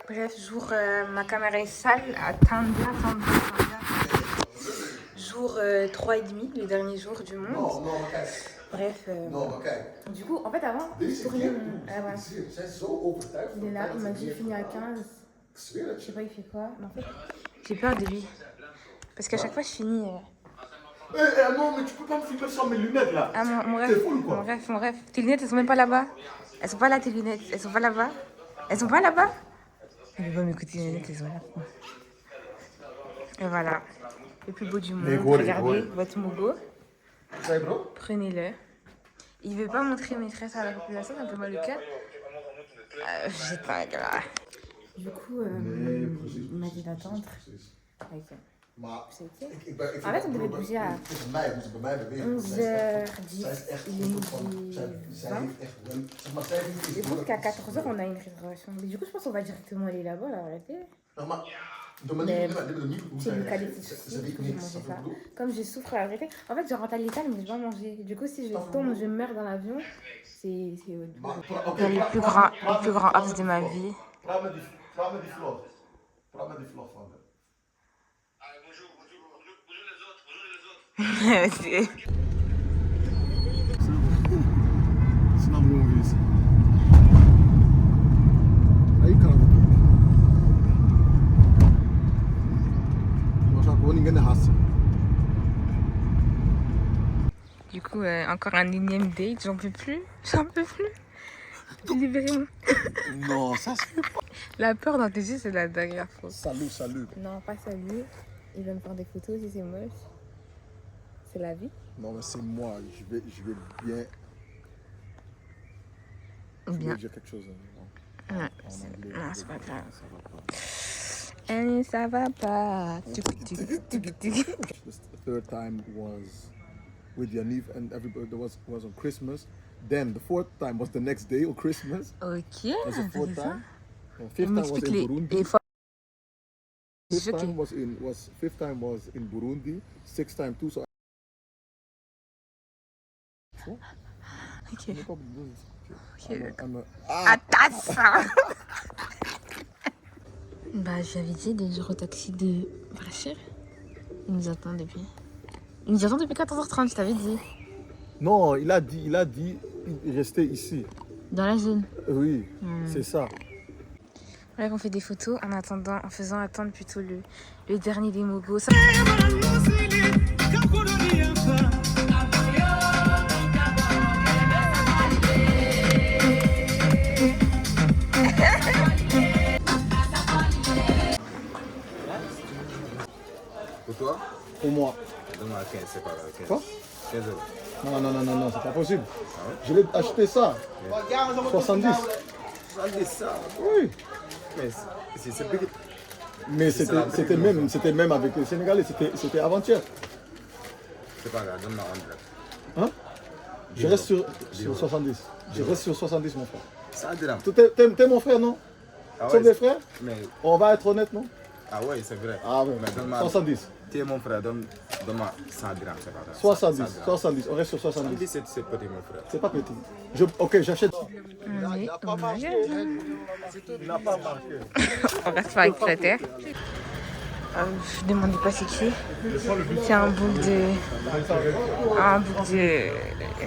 Bref, jour, ma caméra est sale. Attends bien. Jour 3 et demi, le dernier jour du monde. Bref, du coup, en fait, avant, je tournais mon... Il est là, il m'a dit il finit à 15. Je sais pas, il fait quoi. Mais en fait, j'ai peur de lui. Parce qu'à chaque fois, je finis... non, mais tu peux pas me filmer sans mes lunettes là. Ah, mon rêve. T'es folle, quoi. Mon rêve. Tes lunettes, elles sont même pas là-bas. Elles sont pas là, tes lunettes. Elles sont pas là-bas. Elles sont pas là-bas. Il va m'écouter, les lunettes, elles sont là. Et voilà. Le plus beau du monde. Regardez, votre Mogo. Prenez-le. Il veut pas montrer mes tresses à la population, c'est un peu mal le cœur. J'ai pas grave. Du coup, il m'a dit d'attendre. Ok. C'est ok. En fait, on devait bouger à 11h10. Il est midi 20. Je trouve qu'à 14h, on a une réservation. Mais du coup, je pense qu'on va directement aller là-bas, là, arrêtez. Mais c'est le cas des petits soucis, je vais manger ça. Comme je souffre à la vérité. En fait, je rentre à l'Italie, mais je vais pas manger. Du coup, si je tombe, je meurs dans l'avion. C'est le plus grand abs de ma vie. Du coup, encore un énième date, j'en peux plus. Libérez-moi. Non, ça se fait pas. La peur dans tes yeux, c'est la dernière fois. Salut. Non, pas salut. Il va me faire des photos si c'est moche. C'est la vie. Non, mais c'est moi. Je vais bien. Je vais dire quelque chose. Non, c'est pas grave. Ça va pas. The third time was with Yaniv and everybody was on Christmas. Then the fourth time was the next day on Christmas. Ok. That's the fourth time. Fifth time was in Burundi. Fifth time was in Burundi. Sixth time too. So. Ok. Bah, j'avais dit de dire au taxi de partir. Il nous attend depuis 14h30, je t'avais dit. Non, il a dit rester ici. Dans la zone. Oui, c'est ça. Bref, on fait des photos en faisant attendre plutôt le dernier des Mogos. Pour toi? Pour moi. Donne-moi 15, c'est pas grave. 15. Quoi? 15 euros. Non, c'est pas possible. Ah ouais? Je l'ai acheté ça. 70. 70 ça? Oui. Mais c'est petit. Mais c'était même avec les Sénégalais, c'était avant-hier. C'est pas grave, donne-moi 100. Hein? Je reste sur 70. Je reste sur 70, mon frère. 100 dirhams. T'es mon frère, non? Ah Sommes ouais, des frères? mais... On va être honnête, non? Ah ouais, c'est vrai. Ah ouais, mais 70. Tu es mon frère, donne-moi 100 dirhams, c'est pas grave. 70, on reste sur 70. 70, c'est petit, mon frère. C'est pas petit. Ok, j'achète. Il n'a pas marqué. On reste pas avec la terre. Je ne demandais pas c'est qui. C'est un bouc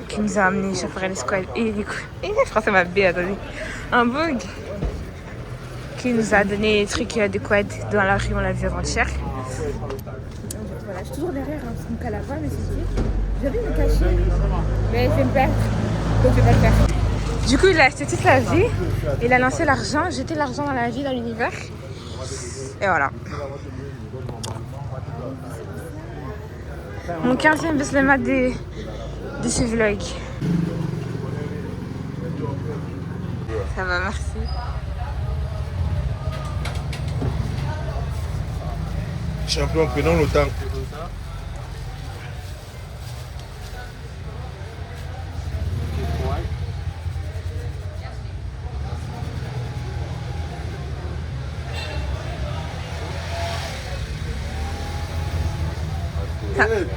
qui nous a amené chauffeur à l'escouade. Et du coup, je crois que c'est ma bête, attendez. Un bouc qui nous a donné des trucs adéquats dans la rue, on l'a vu avant-hier. Voilà, je suis toujours derrière, hein, parce qu'on me cale la voix, mais c'est qui. J'avais me cacher, mais je vais me perdre, donc je vais pas le faire. Du coup, il a acheté toute la vie, il a lancé l'argent, jeté l'argent dans la vie, dans l'univers. Et voilà. Mon 15e Beslemat de ce vlog. Ça va, merci. Champion, prenons le temps.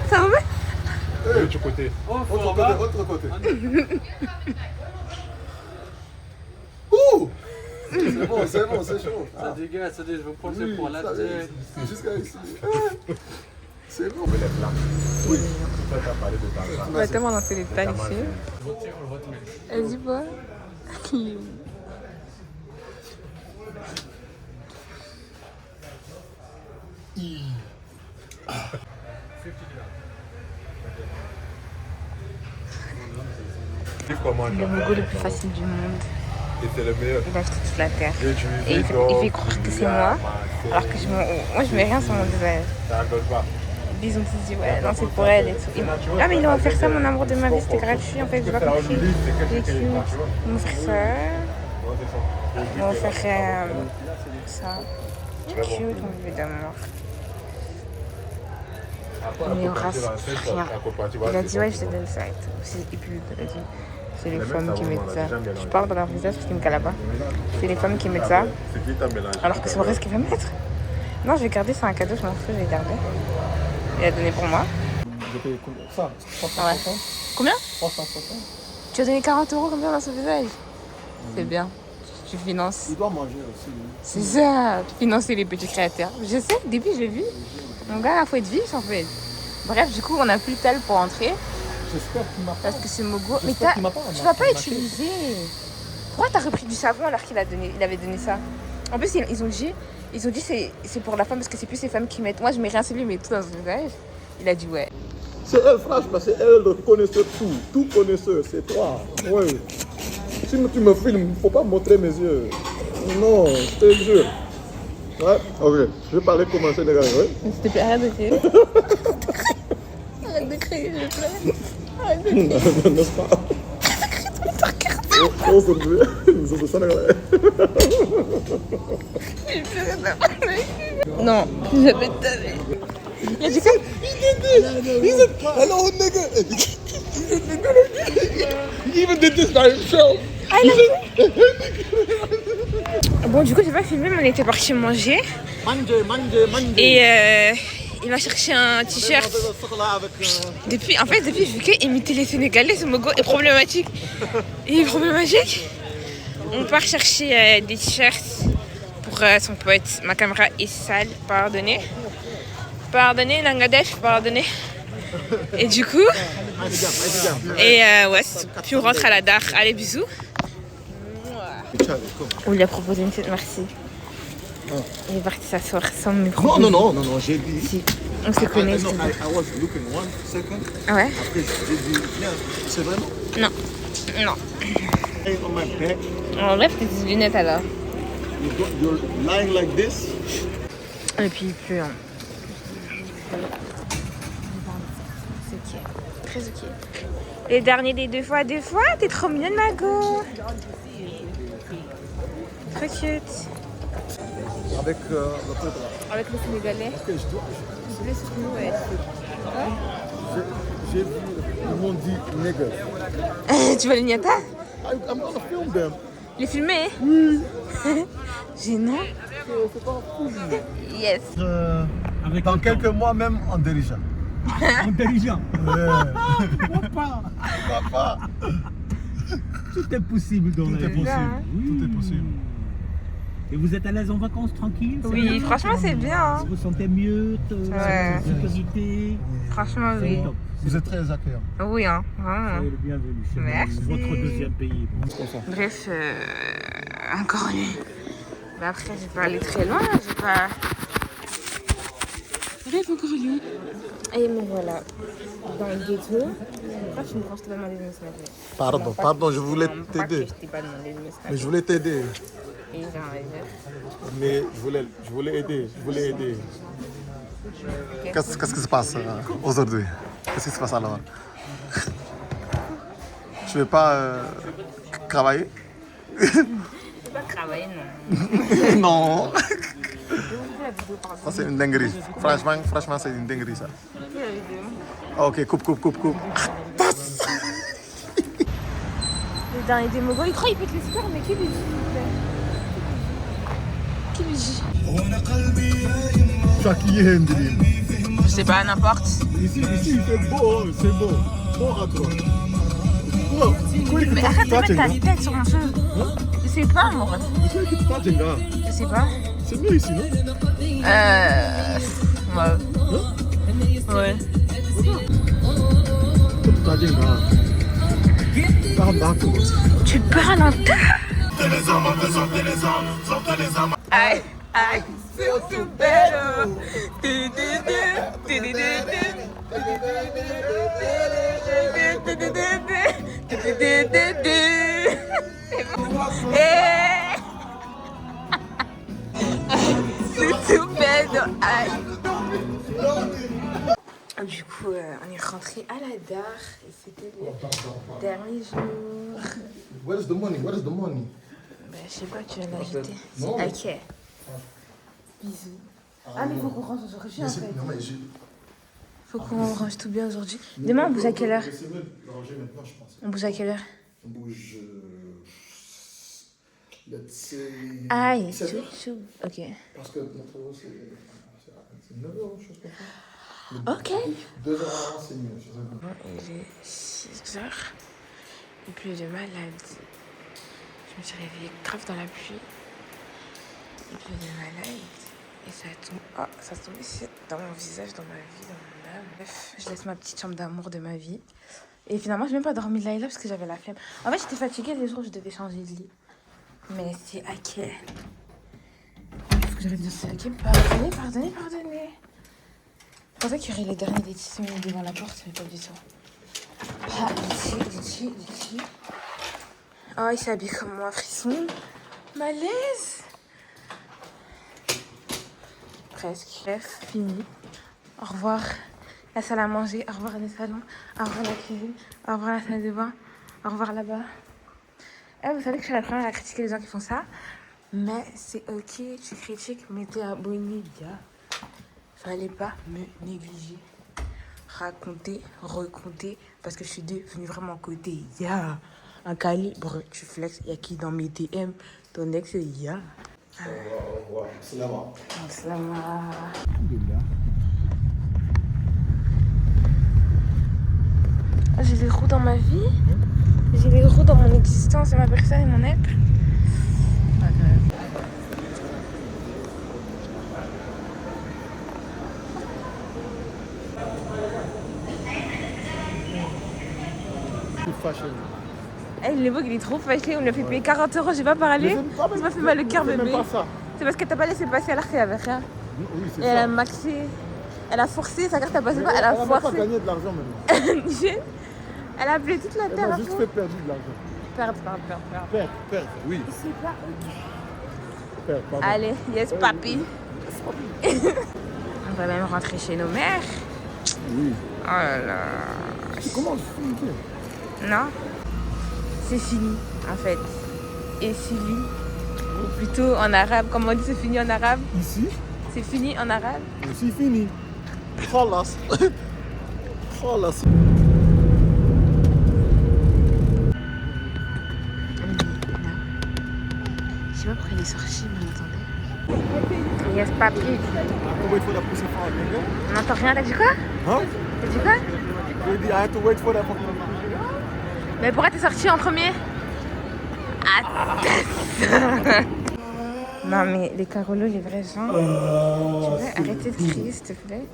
Ça va? De l'autre côté. Autre côté. Ouh! c'est bon, c'est chaud. Ça dégage, ça dégage, je vous prends Oui, pour la ça, tête. jusqu'à ici. C'est bon, mais les flammes. Oui. Ça t'a parlé de ta On va tellement lancer les détails ici. Vas-y, bois. Comment Le Mogo le plus facile du monde. Et c'est le meilleur. Il a acheté toute la terre. J'ai utilisé Et il fait croire que c'est moi. Alors que moi, je mets rien sur mon visage. Ça rigole pas. Ils ont tous dit, ouais, non, c'est pour elle et tout. Ah, mais ils ont offert ça, mon amour de ma vie, c'était gratuit en fait, j'ai pas compris. C'est cute. Ils m'ont offert ça. Ils m'ont offert ça. C'est cute, mon bébé d'amour. Mais on rase rien. Il a dit, ouais, je te donne ça et tout. Et puis, il a dit, c'est les femmes qui mettent ça. Je parle dans leur visage parce qu'ils me calent là-bas. C'est les femmes qui mettent ça. C'est qui t'a mélangé? Alors que c'est vrai ce qu'il va mettre. Non, je vais garder, c'est un cadeau, je m'en fous, je vais garder. Il a donné pour moi. Je paye ça, 360. Ouais. Combien 360. Tu as donné 40 € combien dans ce visage? C'est bien. Tu finances. Il doit manger aussi. C'est ça, financer les petits créateurs. Je sais, au début j'ai vu. Mon gars, il faut être vif en fait. Bref, du coup, on n'a plus le tel pour entrer. J'espère qu'il m'a pas. Parce que c'est Mogo. Mais J'espère qu'il m'a pas tu vas pas arnaqué. utiliser. Pourquoi t'as repris du savon alors qu'il avait donné ça? En plus, ils ont dit c'est pour la femme parce que c'est plus ces femmes qui mettent. Moi, je mets rien sur lui, mais tout dans son visage. Il a dit ouais. C'est elle, franchement, c'est elle le connaisseur tout connaisseur, c'est toi. Ouais. Si tu me filmes, il ne faut pas montrer mes yeux. Non, je te jure. Ouais, ok. Je vais parler comment sénégalais, ouais. S'il te plaît, arrête de crier. Arrête de crier, s'il te plaît. Arrête de crier. N'est-ce pas? Aujourd'hui, nous sommes sénégalais. J'ai plus rien à parler. Non, jamais de ta vie. Il a dit quoi? Hello, nigga. He even did this by himself. Ah, il a dit. Bon, du coup, j'ai pas filmé, mais on était parti manger. Et il m'a cherché un t-shirt. Depuis, vu qu'imiter les Sénégalais, ce Mogo est problématique. Il est problématique. On part chercher des t-shirts pour son pote. Ma caméra est sale, pardonnez. Pardonnez, Nangadef, pardonnez. Et du coup, ouais, puis on rentre à la DAR. Allez, bisous. On lui a proposé une petite merci. Il est parti s'asseoir sans me proposer. Non, j'ai dit. Si, on se connaît. I was looking 1 second. Ah ouais? Après, j'ai dit, viens, c'est vraiment? Non. Non. Lying on my back, Enlève tes lunettes alors. you're lying like this. Et puis il pleut. Hein. C'est ok. Très ok. Les derniers des deux fois, t'es trop mignonne, Mago. Trop cute. Avec l'autre bras. Avec le Sénégalais. Parce que je dois. Il pleut sur nous, ouais. J'ai vu, ils m'ont dit nigger. Tu vas le niata? I'm gonna film them. Les filmer? Oui. Gênant. C'est pas fou. Yes. Dans quelques mois même en dirigeant. En dirigeant. Papa. Tout est possible dans la vie. Tout est possible. Et vous êtes à l'aise en vacances, tranquille? Oui, franchement, c'est bien. Hein. Vous vous sentez mieux? Ouais. Sécurité? Franchement, oui. Top. Vous êtes très accueillant. Oui, hein, vraiment. Soyez le bienvenu. C'est Merci. votre deuxième pays. Bref, encore lui. Mais après, je vais pas aller très loin. Je vais pas. Bref, encore lui. Et me voilà dans le ghetto. Pourquoi tu me prends, je te demande de me snapper? Pardon, je voulais Non, pas que t'aider. je t'ai pas demandé de me snapper. Mais je voulais t'aider. Et j'ai envie de dire. Mais je voulais aider. Qu'est-ce qui se passe aujourd'hui? Qu'est-ce qui se passe alors? Tu veux pas travailler? Je vais pas travailler, non. Non. Je vais vous faire la vidéo, pardon. Ça c'est une dinguerie. Franchement c'est une dinguerie ça. Je vais faire la vidéo. Ok, coupe. Le dernier des Mogos, il croit qu'il pète les scores, mais qui lui dit? Qui lui dit? Je sais pas, n'importe. Ici il fait beau, c'est beau. Bon à toi. Mais arrête de mettre ta tête sur mon cheveu. sais pas, moi. Vous savez que tu parles, Jenga? Je sais pas. C'est mieux ici, non? Ouais. Ouais. Tu parles, Jenga. Parle backwards. Tu parles en terre. Aïe, aïe, surtout belle. Surtout belle. Aïe. Du coup, on est rentré à la gare et c'était le dernier jour. Where is the money? Where is the money? Ben, je sais pas, tu vas l'ajouter. Non. Ok. Bisous. Ah, mais faut qu'on range aujourd'hui en fait. Non, mais j'ai... Faut qu'on range tout bien aujourd'hui. Demain, on bouge à quelle heure? C'est mieux de ranger maintenant, je pense. On bouge à quelle heure? On bouge... let's say... Aïe, 7 heures. chou. Ok. Parce que notre euro, c'est 9 euros, chose comme ça. Ok. 2 heures avant, c'est mieux. Il est 6 heures. Il pleut de malade. Je me suis réveillée grave dans la pluie. Il pleut de malade. Et ça tombe. Oh, ça tombe ici, dans mon visage, dans ma vie, dans mon âme. Bref, je laisse ma petite chambre d'amour de ma vie. Et finalement, je n'ai même pas dormi de là parce que j'avais la flemme. En fait, j'étais fatiguée les jours où je devais changer de lit. Mais c'est ok. Qu'est-ce que j'aurais dit? C'est ok. Pardonnez. Je pensais qu'il y aurait les derniers des tissons devant la porte, mais pas du tout. Ah, Litchi. Oh, il s'habille comme moi, frisson. Malaise. Presque. Bref, fini. Au revoir la salle à manger, au revoir les salons, au revoir la cuisine, au revoir la salle de bain, au revoir là-bas. Eh, vous savez que je suis la première à critiquer les gens qui font ça, mais c'est ok, tu critiques, mais t'es abonné, gars. Fallait pas me négliger. Raconter, recompter, parce que je suis devenue vraiment côté. Ya, un calibre, tu flexes, y'a qui dans mes DM, ton ex, ya. Au revoir. Slama. J'ai des roues dans ma vie, j'ai des roues dans mon existence et ma personne et mon être. Hey, il est beau, il est trop fâché, on lui a fait payer 40 €, j'ai pas parlé. Ça m'a fait mal le cœur, bébé. C'est parce que t'as pas laissé passer alors qu'il y avait rien. Oui, c'est et elle a maxé, elle a forcé, sa carte a passé pas, elle a forcé. Elle n'a pas gagné de l'argent maintenant. Elle a appelé toute la terre. Elle m'a juste fait perdre de l'argent. Perdre, oui. C'est pas Perdre, pardon. Allez, yes papi. On va même rentrer chez nos mères. Oui. Oh là là. Comment je suis? Non, c'est fini en fait. Et Sylvie, ou plutôt en arabe, comment on dit c'est fini en arabe? Ici? C'est fini en arabe? C'est fini. Khalas. Khalas. Je sais pas pourquoi il est sorti, mais attendez. Yes papi. Wait for that pussy for a nigga. On n'entend rien, t'as dit quoi? Hein? T'as dit quoi? I had to wait for that fucking nigga. Mais pourquoi t'es sorti en premier? Attends. Non mais les Carolos, les vrais gens. Tu veux arrêter de crier s'il te plaît?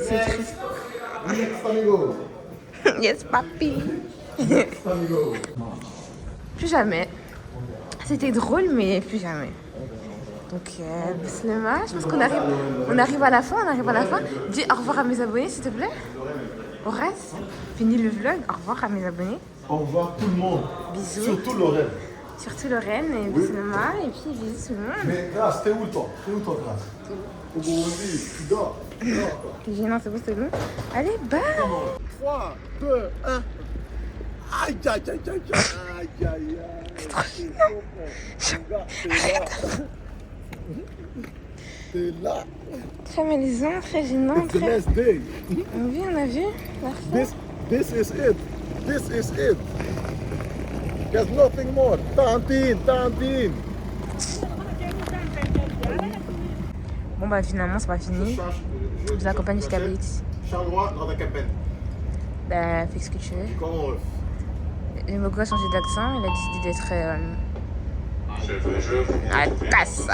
C'est triste. Amigo. Yes papi. Amigo. Plus jamais. C'était drôle mais plus jamais. Donc Bislema, je pense qu'on arrive à la fin, Dis au revoir à mes abonnés s'il te plaît. Au reste, fini le vlog. Au revoir à mes abonnés. Au revoir tout le monde. Bisous. Surtout Lorraine. Surtout Lorraine et Bislema et puis bisous tout le monde. Mais Grâce, t'es où toi? Grâce? Au Burundi, tu dors. C'est gênant, c'est bon, c'est bon. Allez, bye. 3, 2, 1. Aïe, aïe, aïe, aïe, aïe, aïe, aïe. C'est trop gênant. T'es là. Très malaisant, très gênant. It's the last day. On a vu. Merci. This is it. There's nothing more. Tantine. Bon bah finalement c'est pas fini. Je l'accompagne jusqu'à Blitz. Champ droit dans ta cabane. Bah, fais ce que tu veux. Comment on le Le Mogo a changé d'accent, il a décidé d'être À Tassa.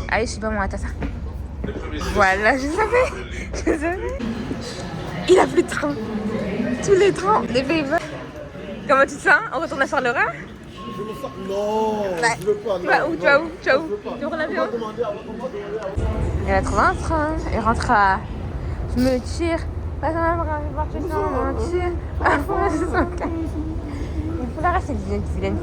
Allez, je suis pas moi à Tassa. Voilà, je savais. Il a plus de train. Tous les trains des Pays-Bas. Comment tu te sens? On retourne à Charleroi? Je me sens... Non, Ouais. je veux pas. Tu vas où? Tu vas où? Tu vas où? Tu prends l'avion? Elle a trouvé un train. Elle rentre à... Je me tire. Pas dans la bras, je me tire. Ah, pour la 75. Il faut la rester vilaine.